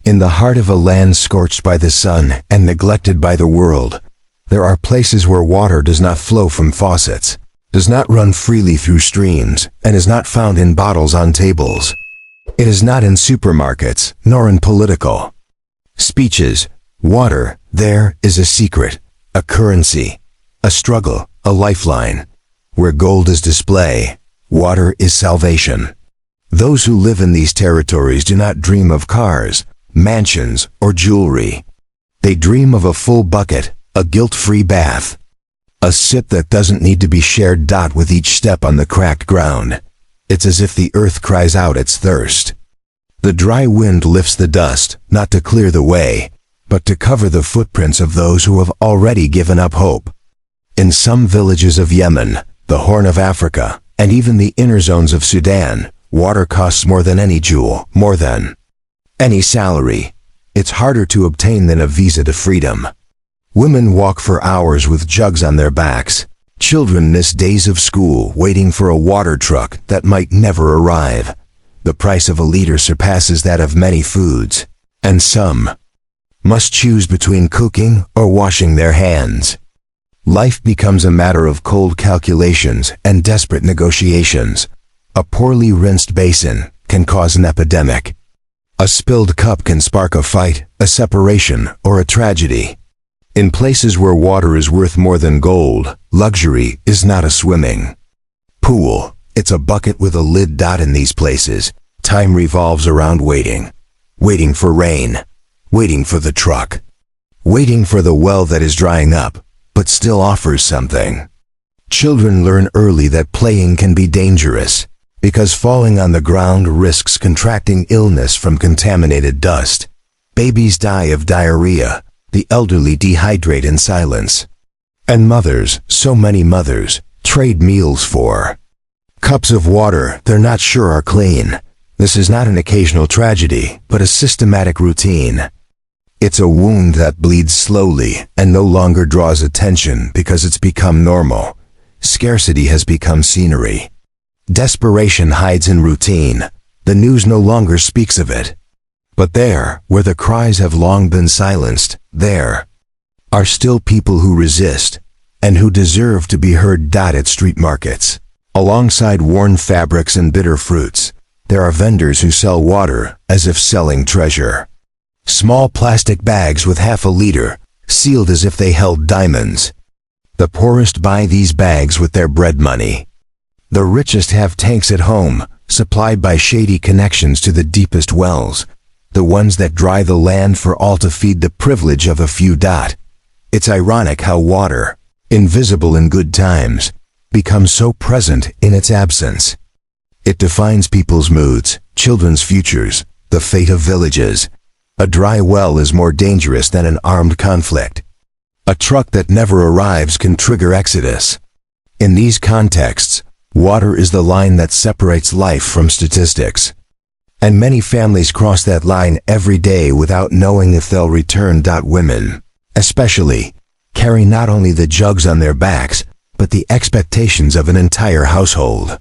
In the heart of a land scorched by the sun and neglected by the world, there are places where water does not flow from faucets, does not run freely through streams, and is not found in bottles on tables. It is not in supermarkets, nor in political speeches. Water, there, is a secret, a currency, a struggle, a lifeline. Where gold is display, water is salvation. Those who live in these territories do not dream of cars, mansions, or jewelry. They dream of a full bucket, a guilt-free bath. A sip that doesn't need to be shared. With each step on the cracked ground, it's as if the earth cries out its thirst. The dry wind lifts the dust, not to clear the way, but to cover the footprints of those who have already given up hope. In some villages of Yemen, the Horn of Africa, and even the inner zones of Sudan, water costs more than any jewel, more than any salary. It's harder to obtain than a visa to freedom. Women walk for hours with jugs on their backs. Children miss days of school waiting for a water truck that might never arrive. The price of a liter surpasses that of many foods, and some must choose between cooking or washing their hands. Life becomes a matter of cold calculations and desperate negotiations. A poorly rinsed basin can cause an epidemic. A spilled cup can spark a fight, a separation, or a tragedy. In places where water is worth more than gold, luxury is not a swimming pool. It's a bucket with a lid. In these places, time revolves around waiting. Waiting for rain. Waiting for the truck. Waiting for the well that is drying up, but still offers something. Children learn early that playing can be dangerous, because falling on the ground risks contracting illness from contaminated dust. Babies die of diarrhea. The elderly dehydrate in silence. And mothers, so many mothers, trade meals for cups of water they're not sure are clean. This is not an occasional tragedy, but a systematic routine. It's a wound that bleeds slowly and no longer draws attention because it's become normal. Scarcity has become scenery. Desperation hides in routine. The news no longer speaks of it. But there, where the cries have long been silenced, there are still people who resist, and who deserve to be heard. At street markets, alongside worn fabrics and bitter fruits, there are vendors who sell water as if selling treasure. Small plastic bags with half a liter, sealed as if they held diamonds. The poorest buy these bags with their bread money. The richest have tanks at home, supplied by shady connections to the deepest wells. The ones that dry the land for all to feed the privilege of a few. It's ironic how water, invisible in good times, becomes so present in its absence. It defines people's moods, children's futures, the fate of villages. A dry well is more dangerous than an armed conflict. A truck that never arrives can trigger exodus. In these contexts, water is the line that separates life from statistics. And many families cross that line every day without knowing if they'll return. Women, especially, carry not only the jugs on their backs, but the expectations of an entire household.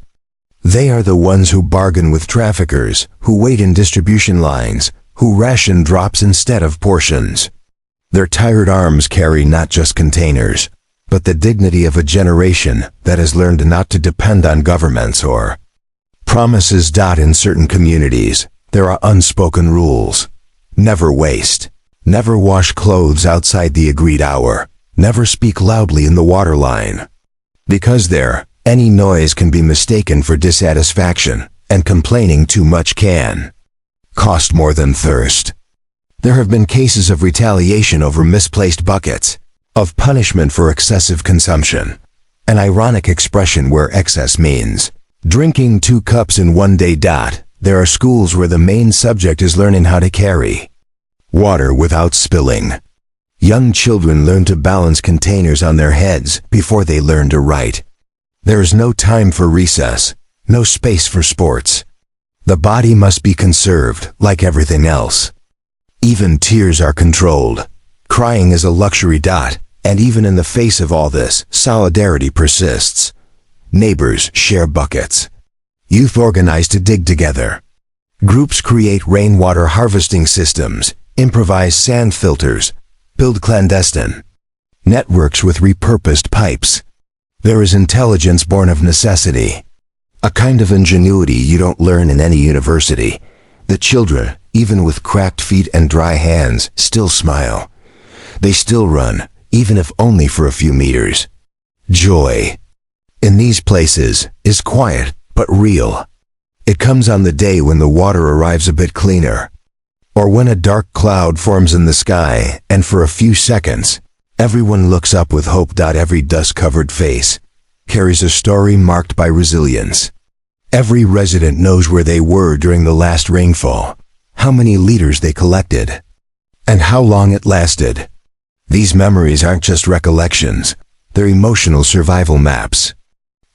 They are the ones who bargain with traffickers, who wait in distribution lines, who ration drops instead of portions. Their tired arms carry not just containers, but the dignity of a generation that has learned not to depend on governments or promises. In certain communities, there are unspoken rules. Never waste. Never wash clothes outside the agreed hour. Never speak loudly in the water line. Because there, any noise can be mistaken for dissatisfaction, and complaining too much can cost more than thirst. There have been cases of retaliation over misplaced buckets, of punishment for excessive consumption. An ironic expression where excess means drinking 2 cups in one day. There are schools where the main subject is learning how to carry water without spilling. Young children learn to balance containers on their heads before they learn to write. There is no time for recess, no space for sports. The body must be conserved, like everything else. Even tears are controlled. Crying is a luxury. And even in the face of all this, solidarity persists. Neighbors share buckets. Youth organize to dig together. Groups create rainwater harvesting systems, improvise sand filters, build clandestine networks with repurposed pipes. There is intelligence born of necessity, a kind of ingenuity you don't learn in any university. The children, even with cracked feet and dry hands, still smile. They still run, even if only for a few meters. Joy, in these places, is quiet but real. It comes on the day when the water arrives a bit cleaner, or when a dark cloud forms in the sky, and for a few seconds, everyone looks up with hope. Every dust-covered face carries a story marked by resilience. Every resident knows where they were during the last rainfall, how many liters they collected, and how long it lasted. These memories aren't just recollections, they're emotional survival maps.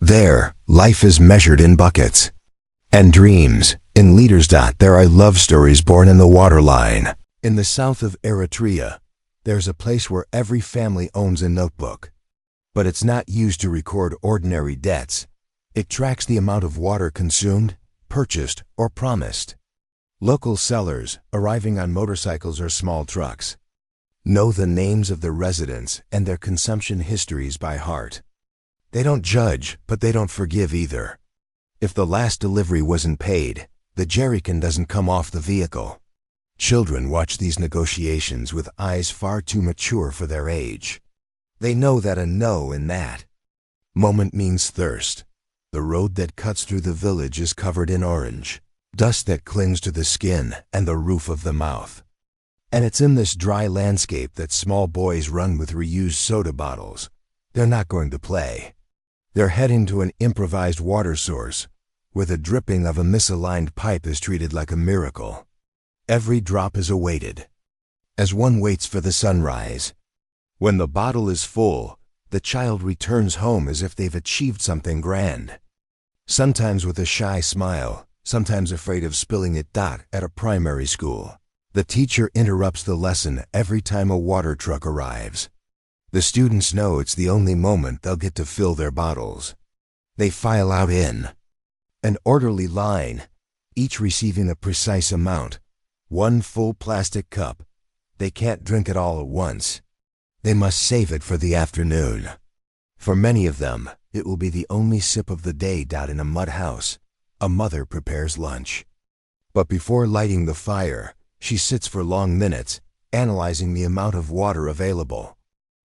There, life is measured in buckets, and dreams in liters. There are love stories born in the waterline. In the south of Eritrea, there's a place where every family owns a notebook. But it's not used to record ordinary debts. It tracks the amount of water consumed, purchased, or promised. Local sellers, arriving on motorcycles or small trucks, know the names of the residents and their consumption histories by heart. They don't judge, but they don't forgive either. If the last delivery wasn't paid, the jerrycan doesn't come off the vehicle. Children watch these negotiations with eyes far too mature for their age. They know that a no in that moment means thirst. The road that cuts through the village is covered in orange, dust that clings to the skin and the roof of the mouth. And it's in this dry landscape that small boys run with reused soda bottles. They're not going to play. They're heading to an improvised water source, where the dripping of a misaligned pipe is treated like a miracle. Every drop is awaited, as one waits for the sunrise. When the bottle is full, the child returns home as if they've achieved something grand. Sometimes with a shy smile, sometimes afraid of spilling it. At a primary school, the teacher interrupts the lesson every time a water truck arrives. The students know it's the only moment they'll get to fill their bottles. They file out in an orderly line, each receiving a precise amount. One full plastic cup. They can't drink it all at once. They must save it for the afternoon. For many of them, it will be the only sip of the day. In a mud house, a mother prepares lunch. But before lighting the fire, she sits for long minutes, analyzing the amount of water available.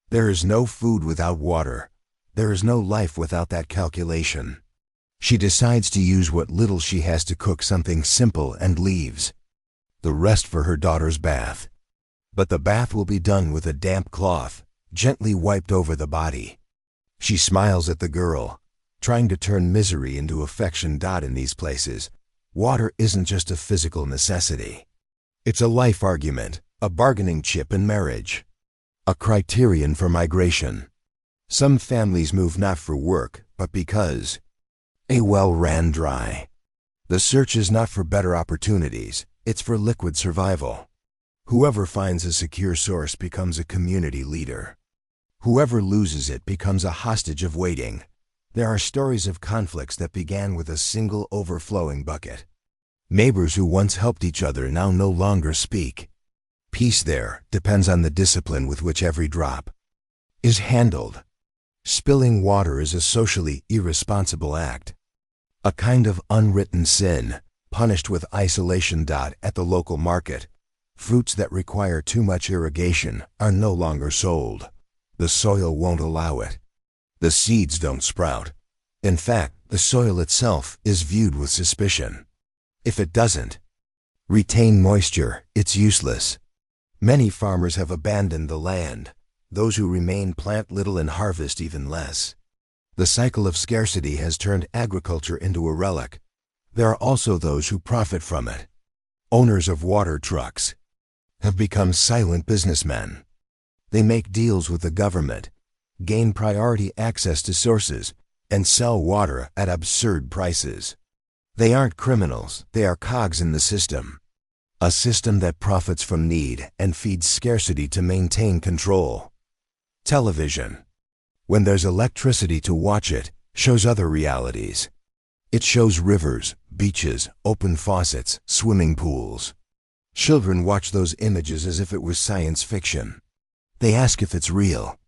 There is no food without water. There is no life without that calculation. She decides to use what little she has to cook something simple and leaves the rest for her daughter's bath. But the bath will be done with a damp cloth, gently wiped over the body. She smiles at the girl, trying to turn misery into affection. In these places, water isn't just a physical necessity. It's a life argument, a bargaining chip in marriage, a criterion for migration. Some families move not for work, but because a well ran dry. The search is not for better opportunities, it's for liquid survival. Whoever finds a secure source becomes a community leader. Whoever loses it becomes a hostage of waiting. There are stories of conflicts that began with a single overflowing bucket. Neighbors who once helped each other now no longer speak. Peace there depends on the discipline with which every drop is handled. Spilling water is a socially irresponsible act, a kind of unwritten sin, punished with isolation. At the local market, fruits that require too much irrigation are no longer sold. The soil won't allow it. The seeds don't sprout. In fact, the soil itself is viewed with suspicion. If it doesn't retain moisture, it's useless. Many farmers have abandoned the land. Those who remain plant little and harvest even less. The cycle of scarcity has turned agriculture into a relic. There are also those who profit from it. Owners of water trucks have become silent businessmen. They make deals with the government, gain priority access to sources, and sell water at absurd prices. They aren't criminals, they are cogs in the system. A system that profits from need and feeds scarcity to maintain control. Television, when there's electricity to watch it, shows other realities. It shows rivers, beaches, open faucets, swimming pools. Children watch those images as if it was science fiction. They ask if it's real.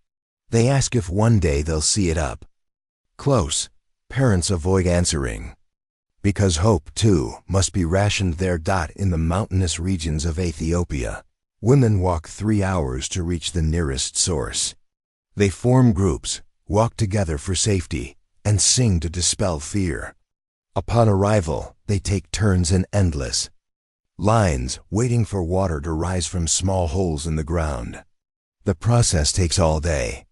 They ask if one day they'll see it up close. Parents avoid answering. Because hope, too, must be rationed there. In the mountainous regions of Ethiopia, women walk 3 hours to reach the nearest source. They form groups, walk together for safety, and sing to dispel fear. Upon arrival, they take turns in endless lines, waiting for water to rise from small holes in the ground. The process takes all day.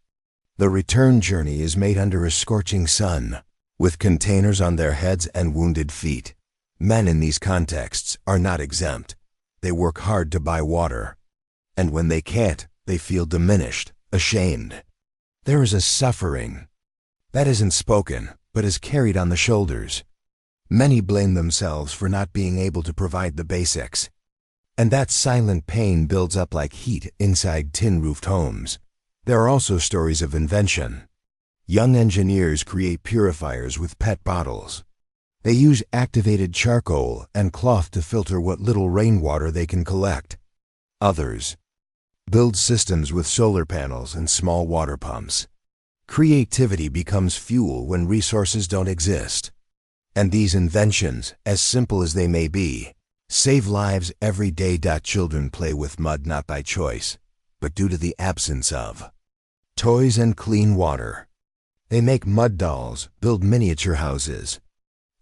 The return journey is made under a scorching sun, with containers on their heads and wounded feet. Men in these contexts are not exempt. They work hard to buy water. And when they can't, they feel diminished, ashamed. There is a suffering that isn't spoken, but is carried on the shoulders. Many blame themselves for not being able to provide the basics. And that silent pain builds up like heat inside tin-roofed homes. There are also stories of invention. Young engineers create purifiers with PET bottles. They use activated charcoal and cloth to filter what little rainwater they can collect. Others build systems with solar panels and small water pumps. Creativity becomes fuel when resources don't exist. And these inventions, as simple as they may be, save lives every day. Children play with mud not by choice, but due to the absence of toys and clean water. They make mud dolls, build miniature houses.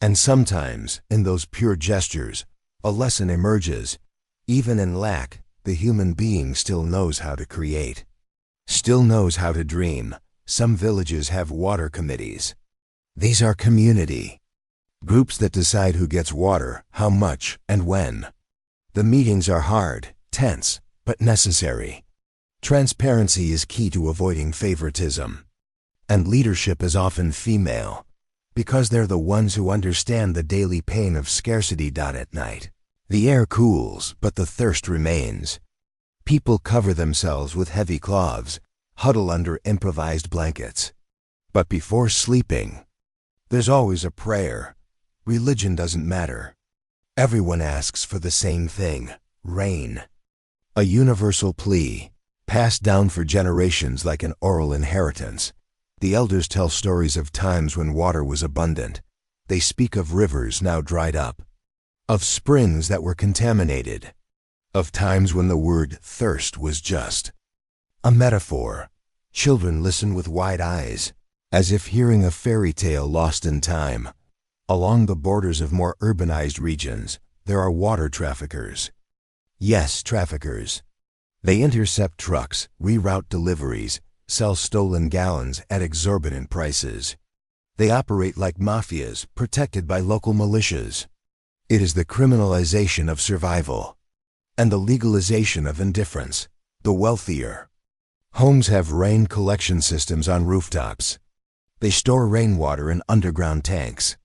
And sometimes, in those pure gestures, a lesson emerges. Even in lack, the human being still knows how to create, still knows how to dream. Some villages have water committees. These are community groups that decide who gets water, how much, and when. The meetings are hard, tense, but necessary. Transparency is key to avoiding favoritism. And leadership is often female, because they're the ones who understand the daily pain of scarcity. At night, the air cools, but the thirst remains. People cover themselves with heavy cloths, huddle under improvised blankets. But before sleeping, there's always a prayer. Religion doesn't matter. Everyone asks for the same thing: rain. A universal plea, passed down for generations like an oral inheritance. The elders tell stories of times when water was abundant. They speak of rivers now dried up, of springs that were contaminated, of times when the word thirst was just a metaphor. Children listen with wide eyes, as if hearing a fairy tale lost in time. Along the borders of more urbanized regions, there are water traffickers. Yes, traffickers. They intercept trucks, reroute deliveries, sell stolen gallons at exorbitant prices. They operate like mafias, protected by local militias. It is the criminalization of survival and the legalization of indifference. The wealthier homes have rain collection systems on rooftops. They store rainwater in underground tanks.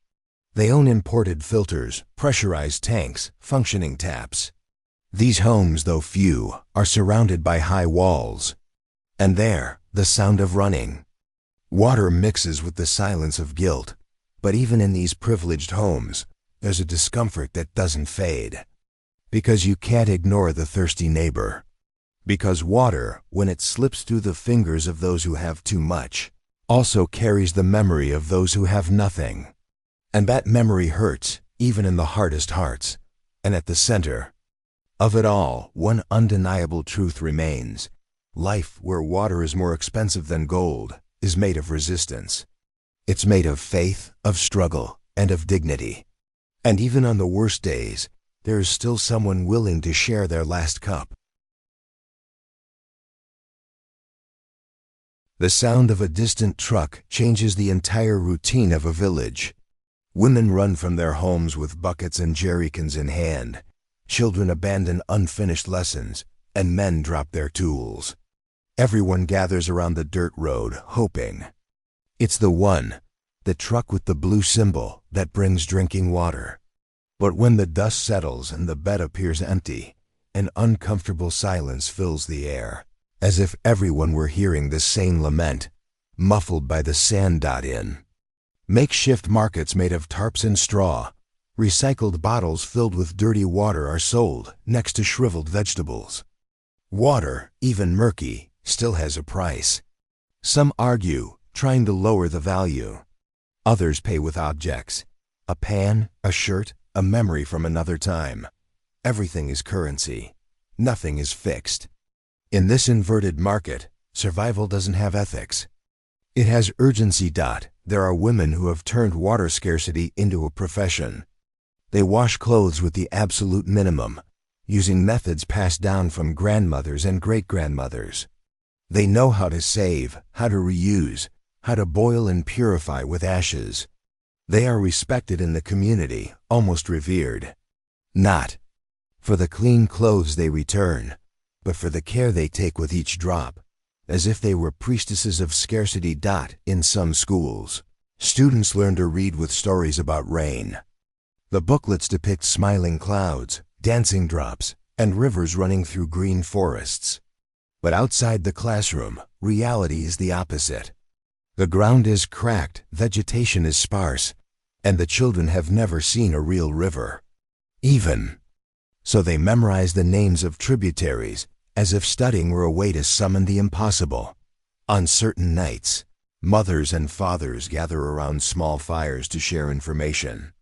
They own imported filters, pressurized tanks, functioning taps. These homes, though few, are surrounded by high walls. And there, the sound of running water mixes with the silence of guilt. But even in these privileged homes, there's a discomfort that doesn't fade. Because you can't ignore the thirsty neighbor. Because water, when it slips through the fingers of those who have too much, also carries the memory of those who have nothing. And that memory hurts, even in the hardest hearts. And at the center of it all, one undeniable truth remains. Life, where water is more expensive than gold, is made of resistance. It's made of faith, of struggle, and of dignity. And even on the worst days, there is still someone willing to share their last cup. The sound of a distant truck changes the entire routine of a village. Women run from their homes with buckets and jerrycans in hand. Children abandon unfinished lessons, and men drop their tools. Everyone gathers around the dirt road, hoping. It's the truck with the blue symbol, that brings drinking water. But when the dust settles and the bed appears empty, an uncomfortable silence fills the air, as if everyone were hearing the same lament, muffled by the sand. In makeshift markets made of tarps and straw, Recycled bottles filled with dirty water are sold next to shriveled vegetables. Water, even murky, still has a price. Some argue, trying to lower the value. Others pay with objects. A pan, a shirt, a memory from another time. Everything is currency. Nothing is fixed. In this inverted market, survival doesn't have ethics. It has urgency. There are women who have turned water scarcity into a profession. They wash clothes with the absolute minimum, using methods passed down from grandmothers and great-grandmothers. They know how to save, how to reuse, how to boil and purify with ashes. They are respected in the community, almost revered. Not for the clean clothes they return, but for the care they take with each drop, as if they were priestesses of scarcity. In some schools, students learn to read with stories about rain. The booklets depict smiling clouds, dancing drops, and rivers running through green forests. But outside the classroom, reality is the opposite. The ground is cracked, vegetation is sparse, and the children have never seen a real river. So they memorize the names of tributaries, as if studying were a way to summon the impossible. On certain nights, mothers and fathers gather around small fires to share information.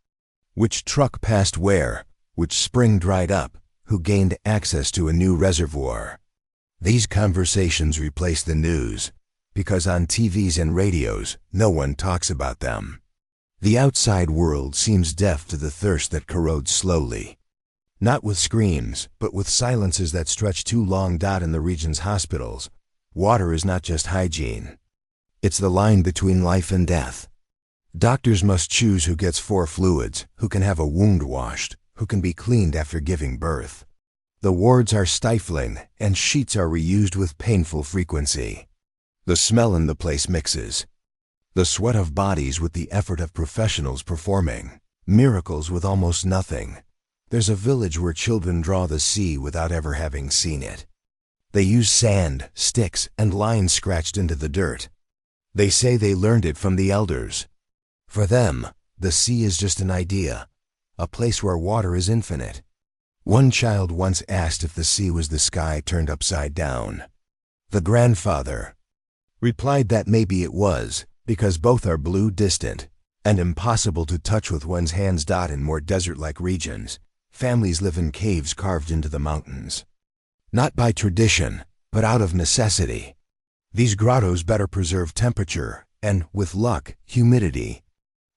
Which truck passed where, which spring dried up, who gained access to a new reservoir. These conversations replace the news, because on TVs and radios, no one talks about them. The outside world seems deaf to the thirst that corrodes slowly. Not with screams, but with silences that stretch too long. In the region's hospitals, water is not just hygiene. It's the line between life and death. Doctors must choose who gets 4 fluids, who can have a wound washed, who can be cleaned after giving birth. The wards are stifling, and sheets are reused with painful frequency. The smell in the place mixes. The sweat of bodies with the effort of professionals performing miracles with almost nothing. There's a village where children draw the sea without ever having seen it. They use sand, sticks, and lines scratched into the dirt. They say they learned it from the elders. For them, the sea is just an idea, a place where water is infinite. One child once asked if the sea was the sky turned upside down. The grandfather replied that maybe it was, because both are blue, distant, and impossible to touch with one's hands. In more desert-like regions, families live in caves carved into the mountains. Not by tradition, but out of necessity. These grottos better preserve temperature and, with luck, humidity.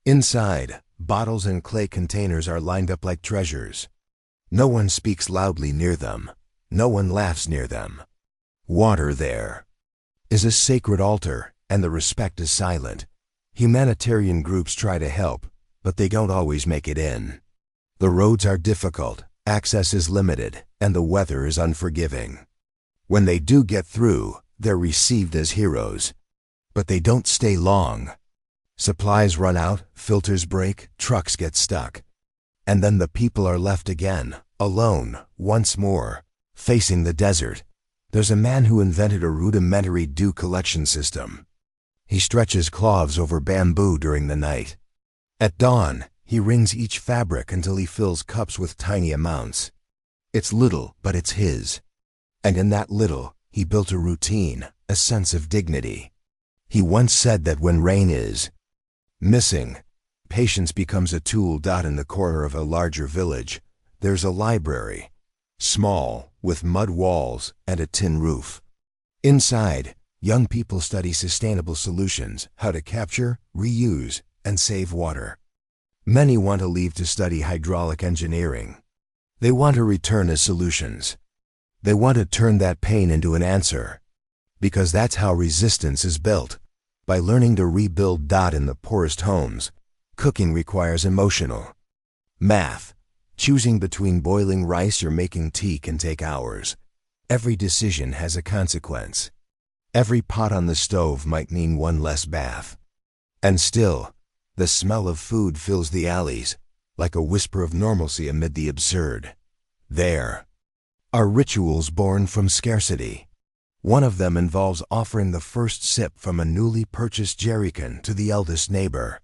Inside, bottles and clay containers are lined up like treasures. No one speaks loudly near them. No one laughs near them. Water there is a sacred altar, and the respect is silent. Humanitarian groups try to help, but they don't always make it in. The roads are difficult, access is limited, and the weather is unforgiving. When they do get through, they're received as heroes. But they don't stay long. Supplies run out, filters break, trucks get stuck. And then the people are left again, alone, once more, facing the desert. There's a man who invented a rudimentary dew collection system. He stretches cloths over bamboo during the night. At dawn, he wrings each fabric until he fills cups with tiny amounts. It's little, but it's his. And in that little, he built a routine, a sense of dignity. He once said that when rain is missing, patience becomes a tool. In the corner of a larger village, there's a library, small, with mud walls and a tin roof. Inside, young people study sustainable solutions, how to capture, reuse, and save water. Many want to leave to study hydraulic engineering. They want to return as solutions. They want to turn that pain into an answer. Because that's how resistance is built, by learning to rebuild. In the poorest homes, cooking requires emotional math. Choosing between boiling rice or making tea can take hours. Every decision has a consequence. Every pot on the stove might mean one less bath. And still, the smell of food fills the alleys, like a whisper of normalcy amid the absurd. There are rituals born from scarcity. One of them involves offering the first sip from a newly purchased jerrycan to the eldest neighbor.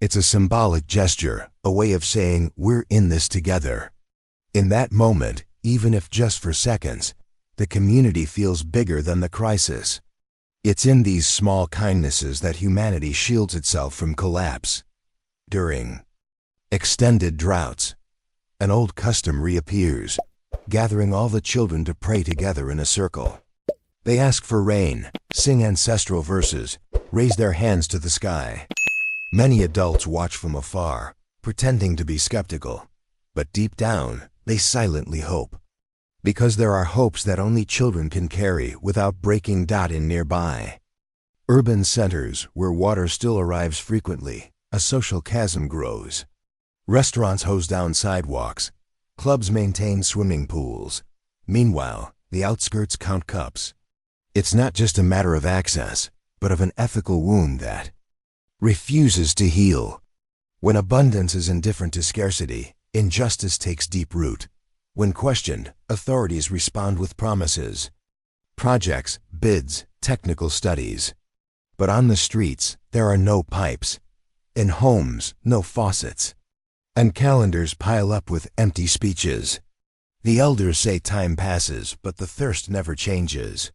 It's a symbolic gesture, a way of saying we're in this together. In that moment, even if just for seconds, the community feels bigger than the crisis. It's in these small kindnesses that humanity shields itself from collapse. During extended droughts, an old custom reappears, gathering all the children to pray together in a circle. They ask for rain, sing ancestral verses, raise their hands to the sky. Many adults watch from afar, pretending to be skeptical, but deep down, they silently hope. Because there are hopes that only children can carry without breaking in nearby. Urban centers, where water still arrives frequently, a social chasm grows. Restaurants hose down sidewalks. Clubs maintain swimming pools. Meanwhile, the outskirts count cups. It's not just a matter of access, but of an ethical wound that refuses to heal. When abundance is indifferent to scarcity, injustice takes deep root. When questioned, authorities respond with promises, projects, bids, technical studies. But on the streets, there are no pipes. In homes, no faucets. And calendars pile up with empty speeches. The elders say time passes, but the thirst never changes.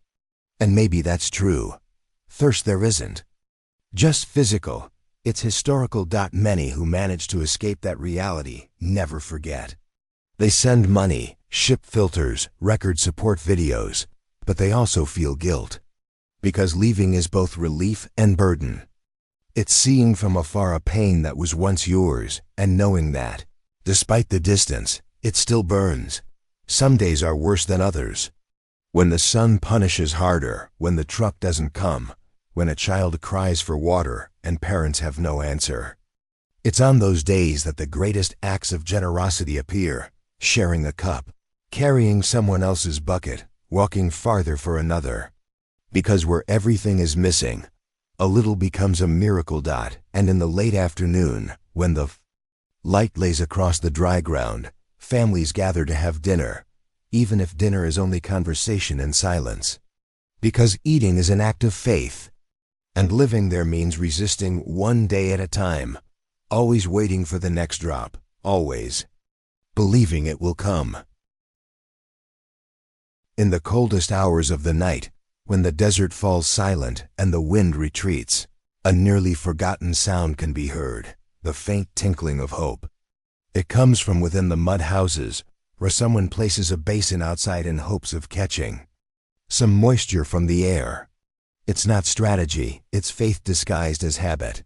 And maybe that's true. Thirst there isn't. Just physical. It's historical. Many who manage to escape that reality never forget. They send money, ship filters, record support videos, but they also feel guilt. Because leaving is both relief and burden. It's seeing from afar a pain that was once yours, and knowing that, despite the distance, it still burns. Some days are worse than others. When the sun punishes harder, when the truck doesn't come, when a child cries for water and parents have no answer. It's on those days that the greatest acts of generosity appear. Sharing a cup, carrying someone else's bucket, walking farther for another. Because where everything is missing, a little becomes a miracle. And in the late afternoon, when the light lays across the dry ground, families gather to have dinner, even if dinner is only conversation and silence. Because eating is an act of faith, and living there means resisting one day at a time, always waiting for the next drop, always believing it will come. In the coldest hours of the night, when the desert falls silent and the wind retreats, a nearly forgotten sound can be heard, the faint tinkling of hope. It comes from within the mud houses, where someone places a basin outside in hopes of catching some moisture from the air. It's not strategy, it's faith disguised as habit.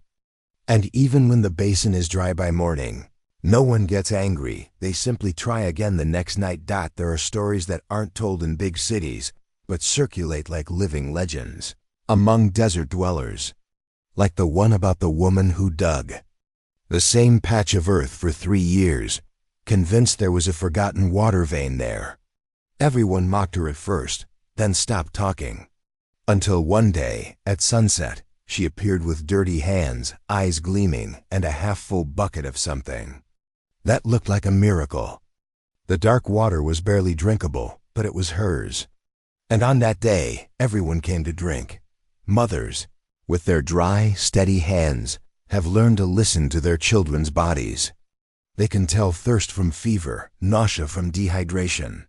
And even when the basin is dry by morning, no one gets angry, they simply try again the next night. There are stories that aren't told in big cities, but circulate like living legends among desert dwellers. Like the one about the woman who dug the same patch of earth for 3 years, convinced there was a forgotten water vein there. Everyone mocked her at first, then stopped talking. Until one day, at sunset, she appeared with dirty hands, eyes gleaming, and a half-full bucket of something that looked like a miracle. The dark water was barely drinkable, but it was hers. And on that day, everyone came to drink. Mothers, with their dry, steady hands, have learned to listen to their children's bodies. They can tell thirst from fever, nausea from dehydration.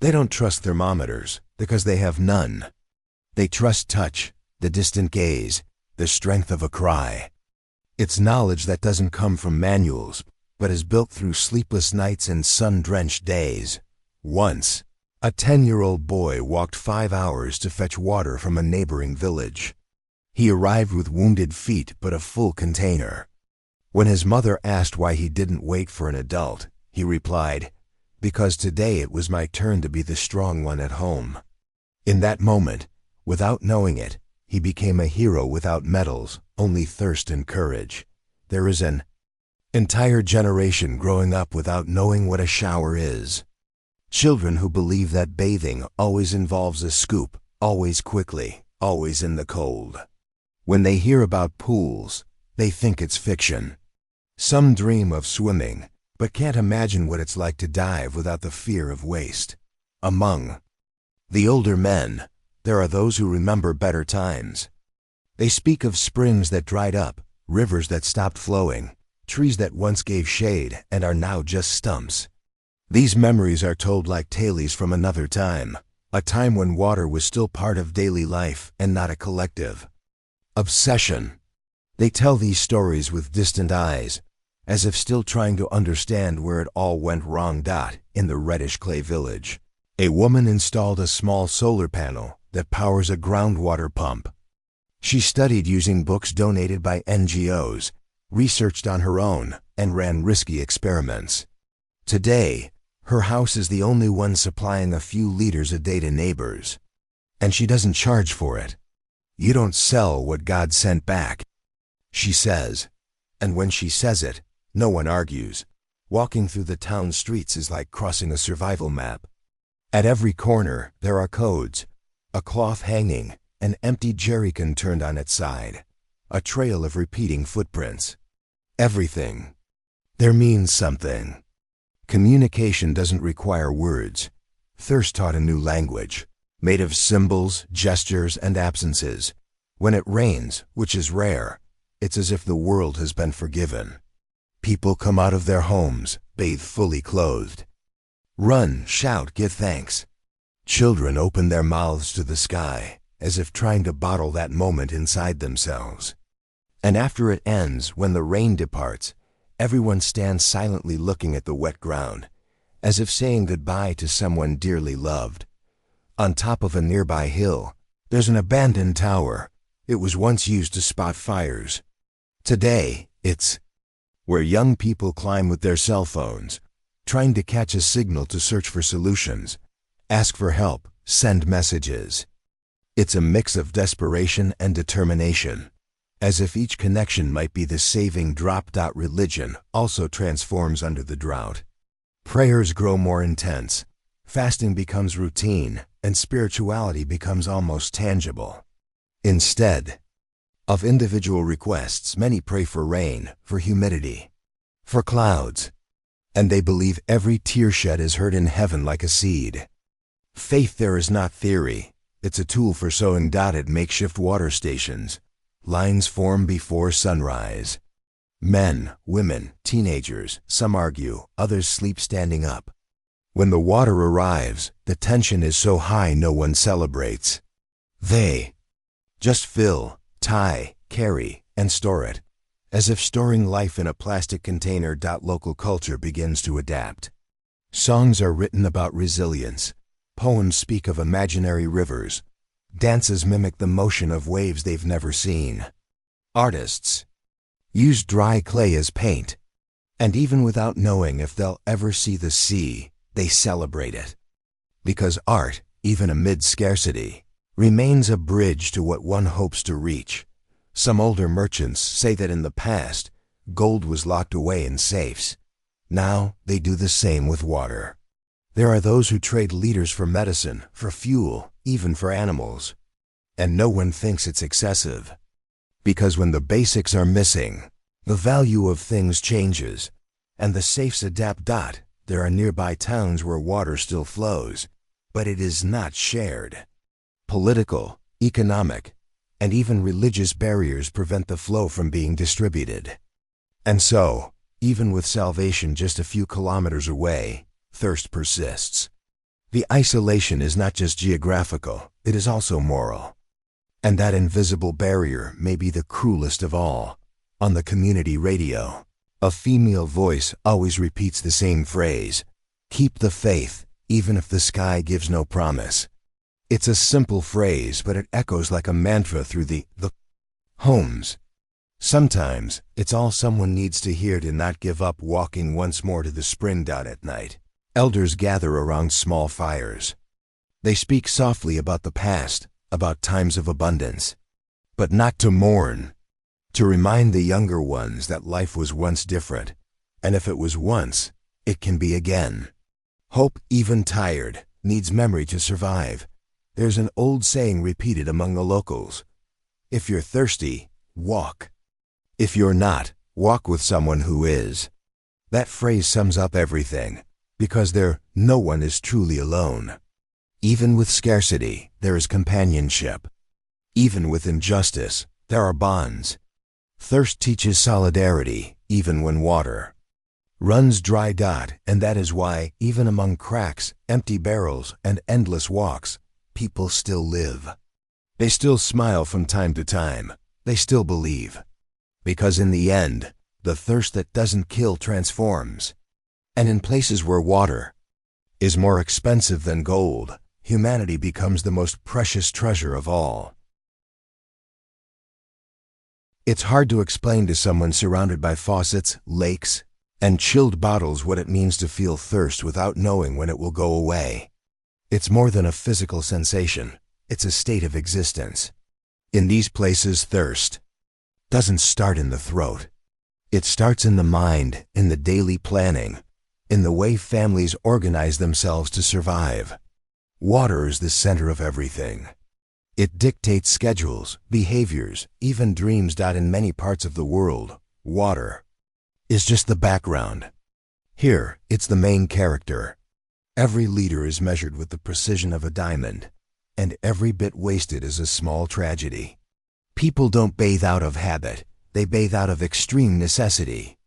They don't trust thermometers, because they have none. They trust touch, the distant gaze, the strength of a cry. It's knowledge that doesn't come from manuals, but is built through sleepless nights and sun-drenched days. Once, a 10-year-old boy walked 5 hours to fetch water from a neighboring village. He arrived with wounded feet but a full container. When his mother asked why he didn't wait for an adult, he replied, "Because today it was my turn to be the strong one at home." In that moment, without knowing it, he became a hero without medals, only thirst and courage. There is an entire generation growing up without knowing what a shower is. Children who believe that bathing always involves a scoop, always quickly, always in the cold. When they hear about pools, they think it's fiction. Some dream of swimming, but can't imagine what it's like to dive without the fear of waste. Among the older men, there are those who remember better times. They speak of springs that dried up, rivers that stopped flowing, trees that once gave shade and are now just stumps. These memories are told like tales from another time, a time when water was still part of daily life and not a collective obsession. They tell these stories with distant eyes, as if still trying to understand where it all went wrong. In the reddish clay village, a woman installed a small solar panel that powers a groundwater pump. She studied using books donated by NGOs, researched on her own, and ran risky experiments. Today, her house is the only one supplying a few liters a day to neighbors. And she doesn't charge for it. "You don't sell what God sent back," she says. And when she says it, no one argues. Walking through the town streets is like crossing a survival map. At every corner, there are codes: a cloth hanging, an empty jerrycan turned on its side, a trail of repeating footprints. Everything there means something. Communication doesn't require words. Thirst taught a new language, made of symbols, gestures, and absences. When it rains, which is rare, it's as if the world has been forgiven. People come out of their homes, bathe fully clothed. Run, shout, give thanks. Children open their mouths to the sky, as if trying to bottle that moment inside themselves. And after it ends, when the rain departs, everyone stands silently looking at the wet ground, as if saying goodbye to someone dearly loved. On top of a nearby hill, there's an abandoned tower. It was once used to spot fires. Today, it's where young people climb with their cell phones, trying to catch a signal to search for solutions, ask for help, send messages. It's a mix of desperation and determination, as if each connection might be the saving drop. Religion also transforms under the drought. Prayers grow more intense, fasting becomes routine, and spirituality becomes almost tangible. Instead of individual requests, many pray for rain, for humidity, for clouds, and they believe every tear shed is heard in heaven like a seed. Faith there is not theory. It's a tool for sowing. At makeshift water stations, lines form before sunrise. Men, women, teenagers, some argue, others sleep standing up. When the water arrives, the tension is so high no one celebrates. They just fill, tie, carry, and store it, as if storing life in a plastic container. Local culture begins to adapt. Songs are written about resilience. Poems speak of imaginary rivers. Dances mimic the motion of waves they've never seen. Artists use dry clay as paint. And even without knowing if they'll ever see the sea, they celebrate it. Because art, even amid scarcity, remains a bridge to what one hopes to reach. Some older merchants say that in the past, gold was locked away in safes. Now they do the same with water. There are those who trade liters for medicine, for fuel, even for animals. And no one thinks it's excessive. Because when the basics are missing, the value of things changes, and the safes adapt. There are nearby towns where water still flows, but it is not shared. Political, economic, and even religious barriers prevent the flow from being distributed. And so, even with salvation just a few kilometers away, thirst persists. The isolation is not just geographical, it is also moral. And that invisible barrier may be the cruelest of all. On the community radio, a female voice always repeats the same phrase: "Keep the faith, even if the sky gives no promise." It's a simple phrase, but it echoes like a mantra through the homes. Sometimes, it's all someone needs to hear to not give up. Walking once more to the spring. At night, elders gather around small fires. They speak softly about the past, about times of abundance, but not to mourn. To remind the younger ones that life was once different, and if it was once, it can be again. Hope, even tired, needs memory to survive. There's an old saying repeated among the locals: if you're thirsty, walk. If you're not, walk with someone who is. That phrase sums up everything, because no one is truly alone. Even with scarcity, there is companionship. Even with injustice, there are bonds. Thirst teaches solidarity, even when water runs dry. And that is why, even among cracks, empty barrels, and endless walks, people still live. They still smile from time to time. They still believe. Because in the end, the thirst that doesn't kill transforms. And in places where water is more expensive than gold, humanity becomes the most precious treasure of all. It's hard to explain to someone surrounded by faucets, lakes, and chilled bottles what it means to feel thirst without knowing when it will go away. It's more than a physical sensation. It's a state of existence. In these places, thirst doesn't start in the throat. It starts in the mind, in the daily planning, in the way families organize themselves to survive. Water is the center of everything. It dictates schedules, behaviors, even dreams. In many parts of the world, water is just the background. Here, it's the main character. Every liter is measured with the precision of a diamond, and every bit wasted is a small tragedy. People don't bathe out of habit, they bathe out of extreme necessity.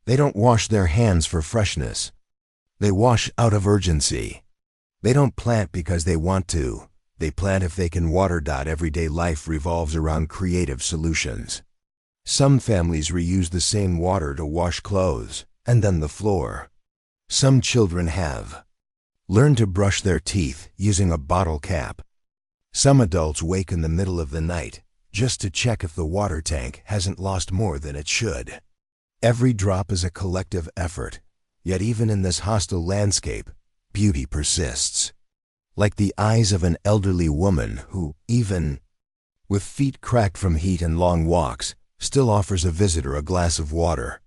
They don't wash their hands for freshness. They wash out of urgency. They don't plant because they want to. They plant if they can water. Everyday life revolves around creative solutions. Some families reuse the same water to wash clothes, and then the floor. Some children have learned to brush their teeth using a bottle cap. Some adults wake in the middle of the night just to check if the water tank hasn't lost more than it should. Every drop is a collective effort, yet even in this hostile landscape, beauty persists. Like the eyes of an elderly woman who, even with feet cracked from heat and long walks, still offers a visitor a glass of water.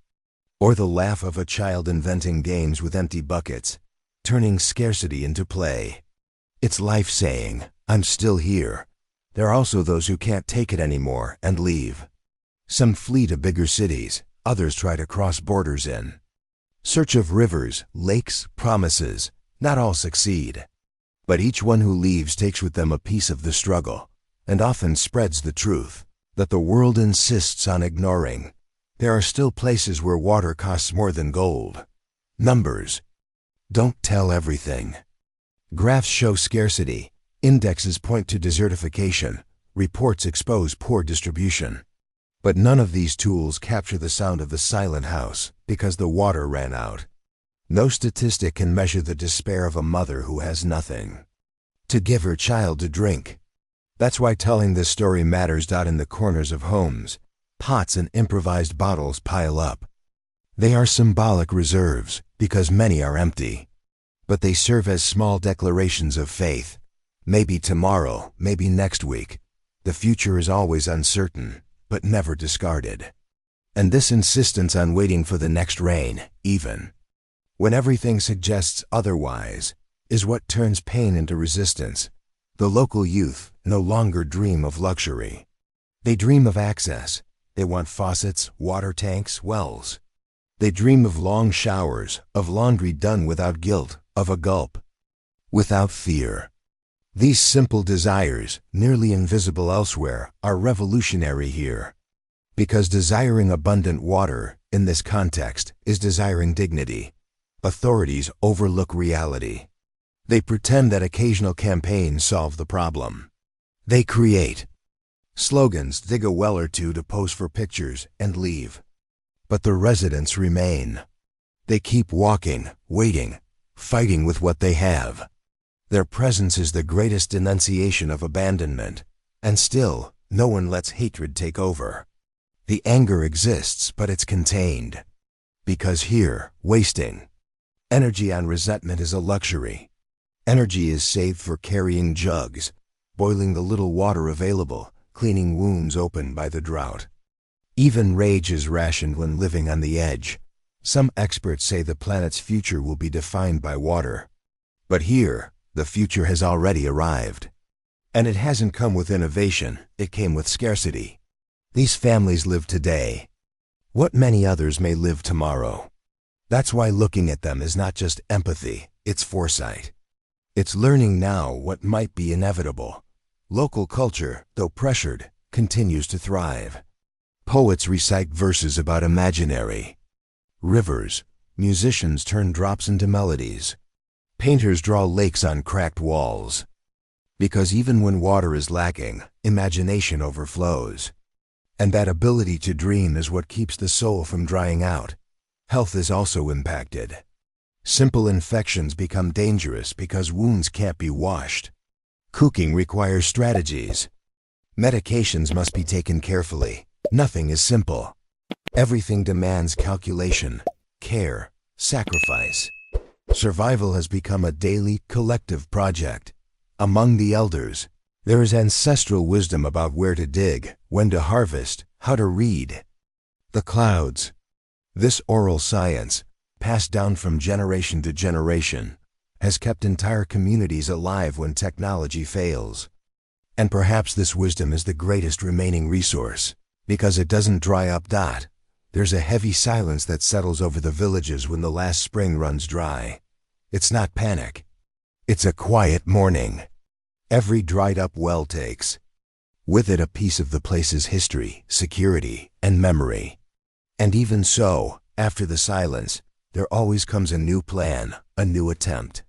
Or the laugh of a child inventing games with empty buckets, turning scarcity into play. It's life saying, I'm still here. There are also those who can't take it anymore and leave. Some flee to bigger cities, others try to cross borders in search of rivers, lakes, promises. Not all succeed. But each one who leaves takes with them a piece of the struggle, and often spreads the truth that the world insists on ignoring. There are still places where water costs more than gold. Numbers don't tell everything. Graphs show scarcity, indexes point to desertification, reports expose poor distribution. But none of these tools capture the sound of the silent house because the water ran out. No statistic can measure the despair of a mother who has nothing to give her child to drink. That's why telling this story matters. In the corners of homes, pots and improvised bottles pile up. They are symbolic reserves because many are empty. But they serve as small declarations of faith. Maybe tomorrow, maybe next week. The future is always uncertain, but never discarded. And this insistence on waiting for the next rain, even when everything suggests otherwise, is what turns pain into resistance. The local youth no longer dream of luxury. They dream of access. They want faucets, water tanks, wells. They dream of long showers, of laundry done without guilt, of a gulp without fear. These simple desires, nearly invisible elsewhere, are revolutionary here. Because desiring abundant water, in this context, is desiring dignity. Authorities overlook reality. They pretend that occasional campaigns solve the problem. They create slogans, dig a well or two to pose for pictures, and leave. But the residents remain. They keep walking, waiting, fighting with what they have. Their presence is the greatest denunciation of abandonment, and still, no one lets hatred take over. The anger exists, but it's contained. Because here, wasting energy on resentment is a luxury. Energy is saved for carrying jugs, boiling the little water available, cleaning wounds opened by the drought. Even rage is rationed when living on the edge. Some experts say the planet's future will be defined by water. But here, the future has already arrived. And it hasn't come with innovation, it came with scarcity. These families live today what many others may live tomorrow. That's why looking at them is not just empathy, it's foresight. It's learning now what might be inevitable. Local culture, though pressured, continues to thrive. Poets recite verses about imaginary rivers. Musicians turn drops into melodies. Painters draw lakes on cracked walls. Because even when water is lacking, imagination overflows. And that ability to dream is what keeps the soul from drying out. Health is also impacted. Simple infections become dangerous because wounds can't be washed. Cooking requires strategies. Medications must be taken carefully. Nothing is simple. Everything demands calculation, care, sacrifice. Survival has become a daily, collective project. Among the elders, there is ancestral wisdom about where to dig, when to harvest, how to read. The clouds. This oral science, passed down from generation to generation, has kept entire communities alive when technology fails. And perhaps this wisdom is the greatest remaining resource, because it doesn't dry up. There's a heavy silence that settles over the villages when the last spring runs dry. It's not panic. It's a quiet mourning. Every dried-up well takes with it a piece of the place's history, security, and memory. And even so, after the silence, there always comes a new plan, a new attempt.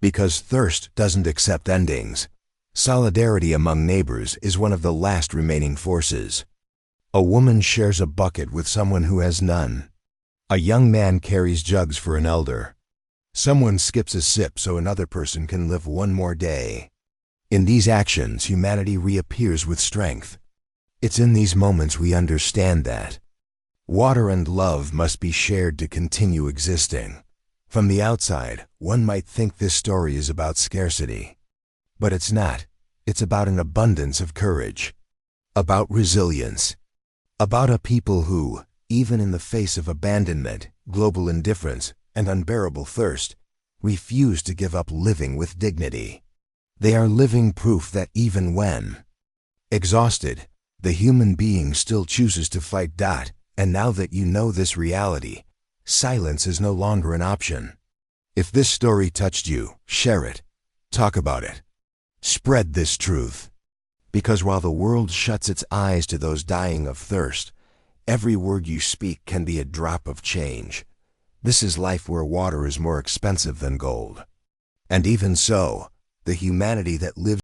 Because thirst doesn't accept endings. Solidarity among neighbors is one of the last remaining forces. A woman shares a bucket with someone who has none. A young man carries jugs for an elder. Someone skips a sip so another person can live one more day. In these actions, humanity reappears with strength. It's in these moments we understand that water and love must be shared to continue existing. From the outside, one might think this story is about scarcity. But it's not. It's about an abundance of courage. About resilience. About a people who, even in the face of abandonment, global indifference, and unbearable thirst, refuse to give up living with dignity. They are living proof that even when exhausted, the human being still chooses to fight. And now that you know this reality, silence is no longer an option. If this story touched you, share it. Talk about it. Spread this truth. Because while the world shuts its eyes to those dying of thirst, every word you speak can be a drop of change. This is life where water is more expensive than gold. And even so, the humanity that lives